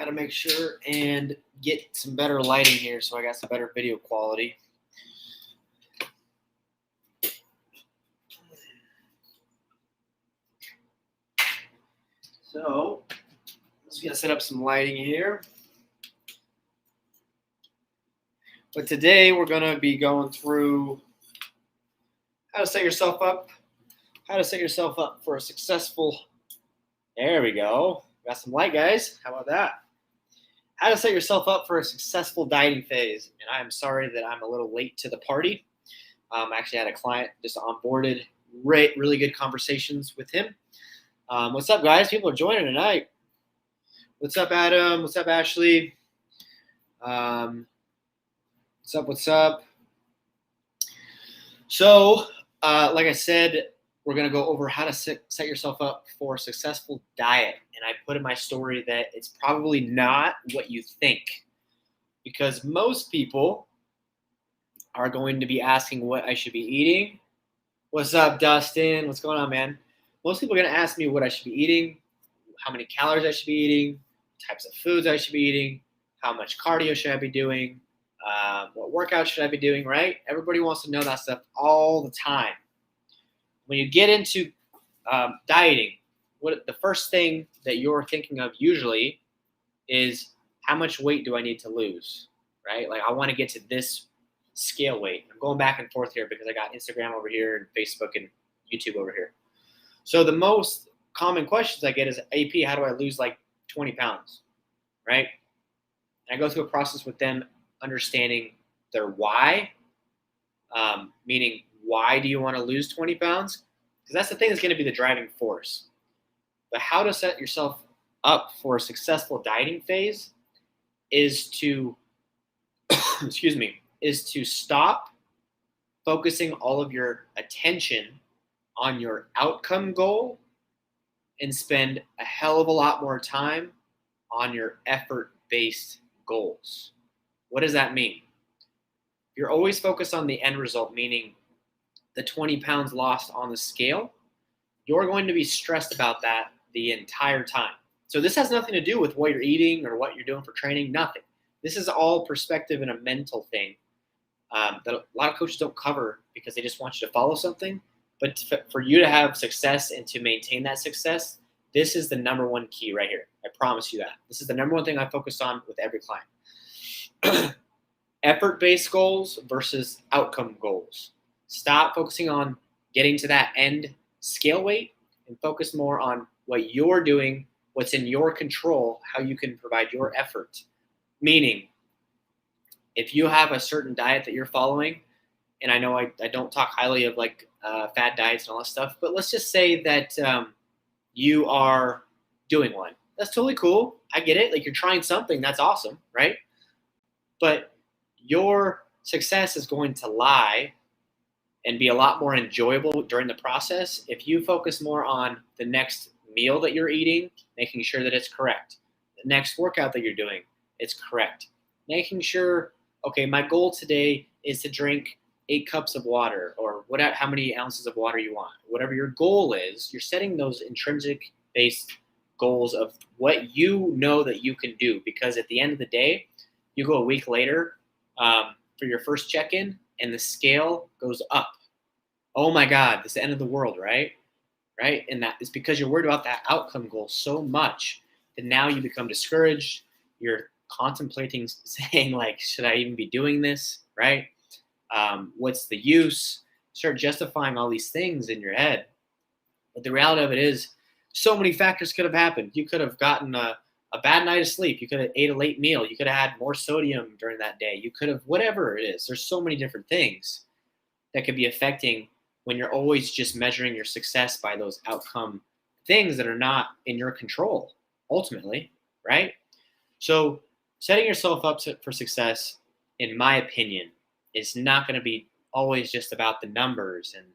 Got to make sure and get some better lighting here so I got some better video quality. So, let's gonna set up some lighting here. But today we're gonna be going through how to set yourself up for a successful. There we go. Got some light, guys. How about that? How to set yourself up for a successful dieting phase. And I'm sorry that I'm a little late to the party. I actually had a client just onboarded. Really good conversations with him. What's up, guys? People are joining tonight. What's up, Adam? What's up, Ashley? What's up? So, like I said, we're going to go over how to set yourself up for a successful diet. And I put in my story that it's probably not what you think, because most people are going to be asking what I should be eating. What's up, Dustin? What's going on, man? Most people are going to ask me what I should be eating, how many calories I should be eating, types of foods I should be eating, how much cardio should I be doing, what workout should I be doing, right? Everybody wants to know that stuff all the time. When you get into dieting, the first thing that you're thinking of usually is how much weight do I need to lose, right? Like I want to get to this scale weight. I'm going back and forth here because I got Instagram over here and Facebook and YouTube over here. So the most common questions I get is, AP, how do I lose like 20 pounds, right? And I go through a process with them understanding their why, meaning why do you want to lose 20 pounds? Because that's the thing that's going to be the driving force. But how to set yourself up for a successful dieting phase is to, is to stop focusing all of your attention on your outcome goal and spend a hell of a lot more time on your effort-based goals. What does that mean? You're always focused on the end result, meaning the 20 pounds lost on the scale. You're going to be stressed about that the entire time. So this has nothing to do with what you're eating or what you're doing for training, nothing. This is all perspective and a mental thing that a lot of coaches don't cover because they just want you to follow something. But for you to have success and to maintain that success, this is the number one key right here. I promise you that. This is the number one thing I focus on with every client. Effort-based goals versus outcome goals. Stop focusing on getting to that end scale weight and focus more on what you're doing, what's in your control, how you can provide your effort. Meaning, if you have a certain diet that you're following, and I know I don't talk highly of like fad diets and all that stuff, but let's just say that you are doing one. That's totally cool. I get it. Like you're trying something. That's awesome, right? But your success is going to lie and be a lot more enjoyable during the process if you focus more on the next meal that you're eating, making sure that it's correct. The next workout that you're doing, it's correct. Making sure, okay, my goal today is to drink 8 cups of water or whatever, how many ounces of water you want. Whatever your goal is, you're setting those intrinsic based goals of what you know that you can do, because at the end of the day, you go a week later for your first check-in and the scale goes up. Oh my God, this is the end of the world, right? Right? And that is because you're worried about that outcome goal so much that now you become discouraged. You're contemplating saying like, should I even be doing this, right? What's the use? Start justifying all these things in your head. But the reality of it is so many factors could have happened. You could have gotten a bad night of sleep. You could have ate a late meal. You could have had more sodium during that day. You could have, whatever it is. There's so many different things that could be affecting when you're always just measuring your success by those outcome things that are not in your control, ultimately, right? So setting yourself up for success, in my opinion, is not going to be always just about the numbers and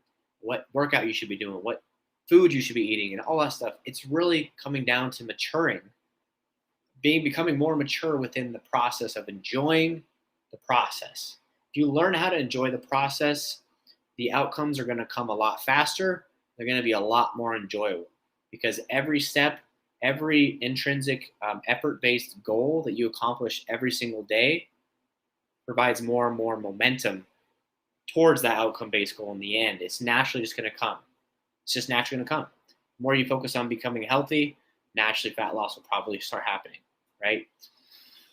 what workout you should be doing, what food you should be eating, and all that stuff. It's really coming down to maturing, becoming more mature within the process of enjoying the process. If you learn how to enjoy the process, the outcomes are going to come a lot faster. They're going to be a lot more enjoyable because every step every intrinsic effort-based goal that you accomplish every single day provides more and more momentum towards that outcome-based goal in the end. It's naturally just going to come. It's just naturally going to come. The more you focus on becoming healthy, naturally fat loss will probably start happening, right?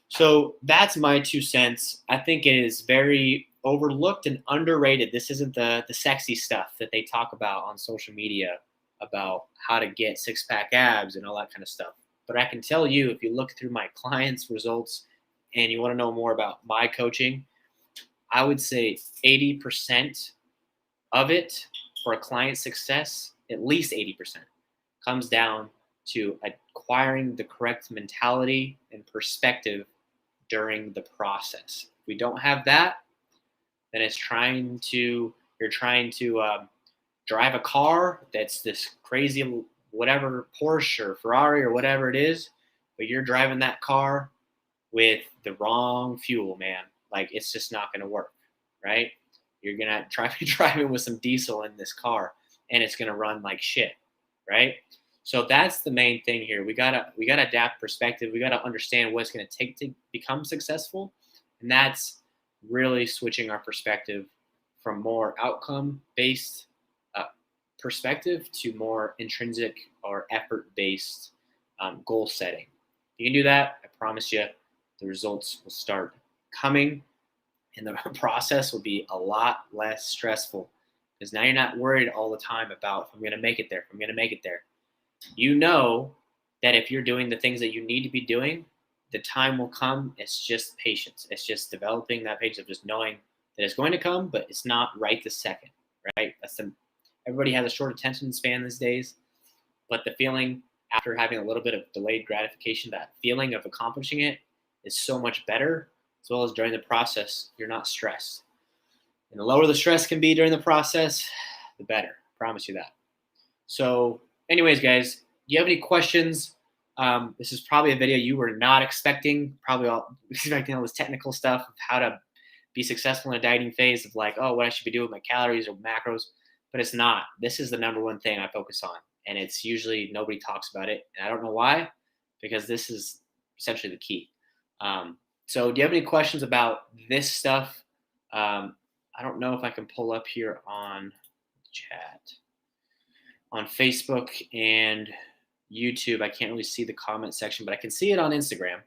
So that's my 2 cents. I think it is very overlooked and underrated. This isn't the sexy stuff that they talk about on social media about how to get six-pack abs and all that kind of stuff. But I can tell you, if you look through my clients' results and you want to know more about my coaching, I would say 80% of it for a client success, at least 80%, comes down to acquiring the correct mentality and perspective during the process. If we don't have that, then you're trying to drive a car that's this crazy whatever Porsche or Ferrari or whatever it is, but you're driving that car with the wrong fuel, man. Like, it's just not going to work, right? You're going to try driving with some diesel in this car, and it's going to run like shit, right? So that's the main thing here. We gotta adapt perspective. We gotta understand what it's going to take to become successful, and that's really switching our perspective from more outcome-based perspective to more intrinsic or effort-based goal setting. If you can do that, I promise you, the results will start coming, and the process will be a lot less stressful because now you're not worried all the time about if I'm going to make it there. If I'm going to make it there. You know that if you're doing the things that you need to be doing, the time will come. It's just patience. It's just developing that patience of just knowing that it's going to come, but it's not right this second, right? Everybody has a short attention span these days, but the feeling after having a little bit of delayed gratification, that feeling of accomplishing it is so much better, as well as during the process, you're not stressed. And the lower the stress can be during the process, the better. I promise you that. So anyways, guys, do you have any questions? This is probably a video you were not expecting, probably expecting all this technical stuff of how to be successful in a dieting phase of like, oh, what I should be doing with my calories or macros, but it's not. This is the number one thing I focus on, and it's usually nobody talks about it, and I don't know why, because this is essentially the key. So do you have any questions about this stuff? I don't know if I can pull up here on chat. On Facebook and YouTube, I can't really see the comment section, but I can see it on Instagram.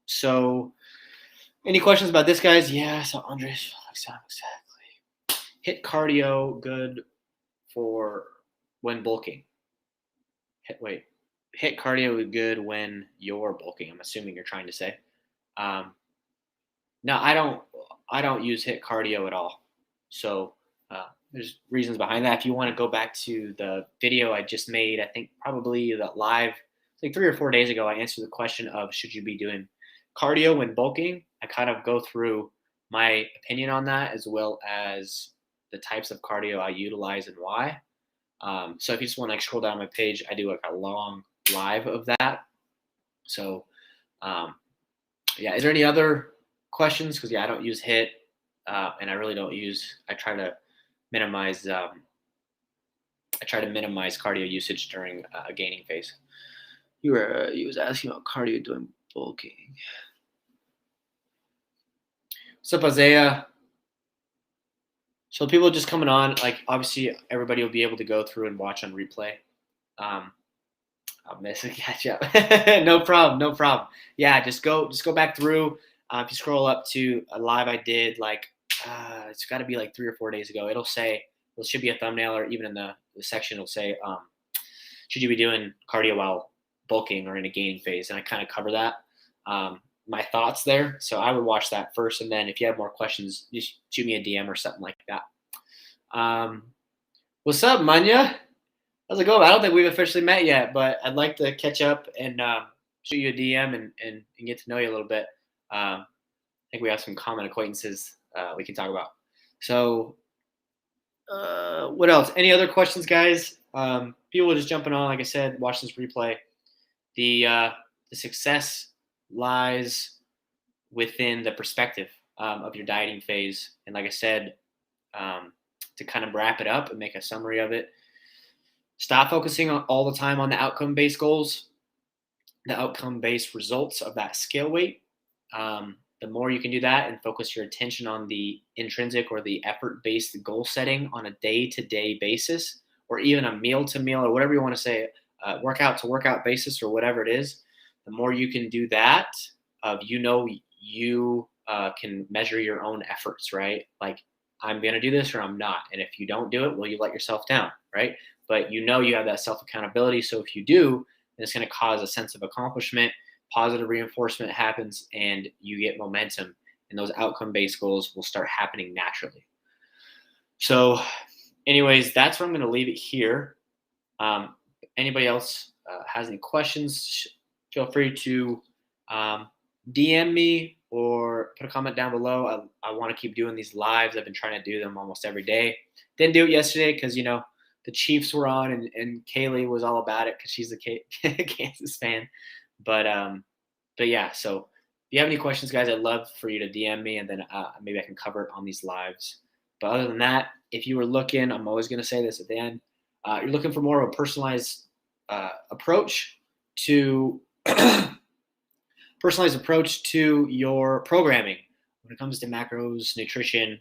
So any questions about this, guys? Yeah, so Andres, exactly. Hit cardio good for when bulking. Hit cardio good when you're bulking. I'm assuming you're trying to say. No, I don't use hit cardio at all. So there's reasons behind that. If you want to go back to the video I just made, I think probably the live, like 3 or 4 days ago, I answered the question of should you be doing cardio when bulking. I kind of go through my opinion on that, as well as the types of cardio I utilize and why. So if you just want to like scroll down my page, I do like a long live of that. So yeah, is there any other questions? Because yeah, I don't use HIIT, and I really don't use. I try to minimize cardio usage during a gaining phase. You was asking about cardio doing bulking. What's up, Isaiah? So people just coming on, like obviously everybody will be able to go through and watch on replay. I'll miss a catch up. No problem. Yeah, just go back through. If you scroll up to a live I did, like it's got to be like 3 or 4 days ago. It should be a thumbnail, or even in the section it'll say, should you be doing cardio while bulking or in a gaining phase? And I kind of cover that. My thoughts there. So I would watch that first, and then if you have more questions, just shoot me a DM or something like that. What's up, Manya? How's it going? I don't think we've officially met yet, but I'd like to catch up and shoot you a DM and get to know you a little bit. I think we have some common acquaintances we can talk about. So what else? Any other questions, guys? People are just jumping on. Like I said, watch this replay. The success lies within the perspective of your dieting phase. And like I said, to kind of wrap it up and make a summary of it, Stop focusing all the time on the outcome-based goals, the outcome-based results of that scale weight. The more you can do that and focus your attention on the intrinsic or the effort-based goal setting on a day-to-day basis, or even a meal-to-meal, or whatever you want to say, workout-to-workout basis, or whatever it is, the more you can do that, you can measure your own efforts, right? Like, I'm going to do this or I'm not. And if you don't do it, well, you let yourself down, right? But you have that self accountability. So if you do, then it's going to cause a sense of accomplishment, positive reinforcement happens, and you get momentum. And those outcome based goals will start happening naturally. So, anyways, that's where I'm going to leave it here. Anybody else has any questions, feel free to DM me or put a comment down below. I want to keep doing these lives. I've been trying to do them almost every day. Didn't do it yesterday because, the Chiefs were on and Kaylee was all about it because she's a Kansas fan. But yeah, so if you have any questions, guys, I'd love for you to DM me, and then maybe I can cover it on these lives. But other than that, if you were looking, I'm always going to say this at the end, you're looking for more of a personalized approach to your programming when it comes to macros, nutrition,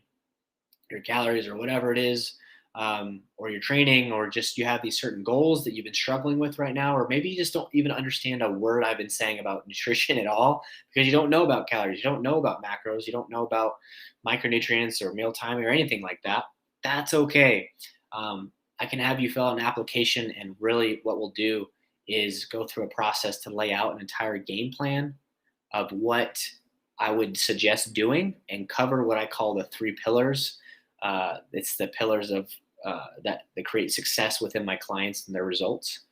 your calories, or whatever it is, or your training, or just you have these certain goals that you've been struggling with right now, or maybe you just don't even understand a word I've been saying about nutrition at all because you don't know about calories, you don't know about macros, you don't know about micronutrients or meal timing or anything like that. That's okay. I can have you fill out an application, and really what we'll do is go through a process to lay out an entire game plan of what I would suggest doing and cover what I call the 3 pillars. It's the pillars of that create success within my clients and their results.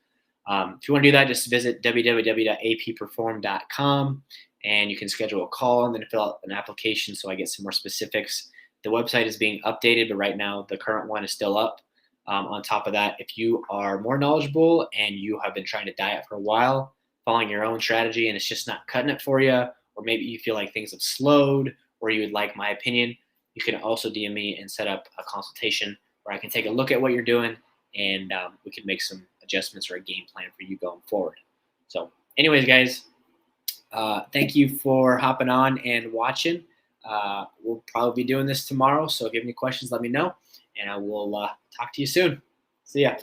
If you want to do that, just visit www.apperform.com and you can schedule a call and then fill out an application so I get some more specifics. The website is being updated, but right now the current one is still up. On top of that, if you are more knowledgeable and you have been trying to diet for a while, following your own strategy, and it's just not cutting it for you, or maybe you feel like things have slowed, or you would like my opinion, you can also DM me and set up a consultation where I can take a look at what you're doing, and we can make some adjustments or a game plan for you going forward. So anyways, guys, thank you for hopping on and watching. We'll probably be doing this tomorrow, so if you have any questions, let me know, and I will talk to you soon. See ya.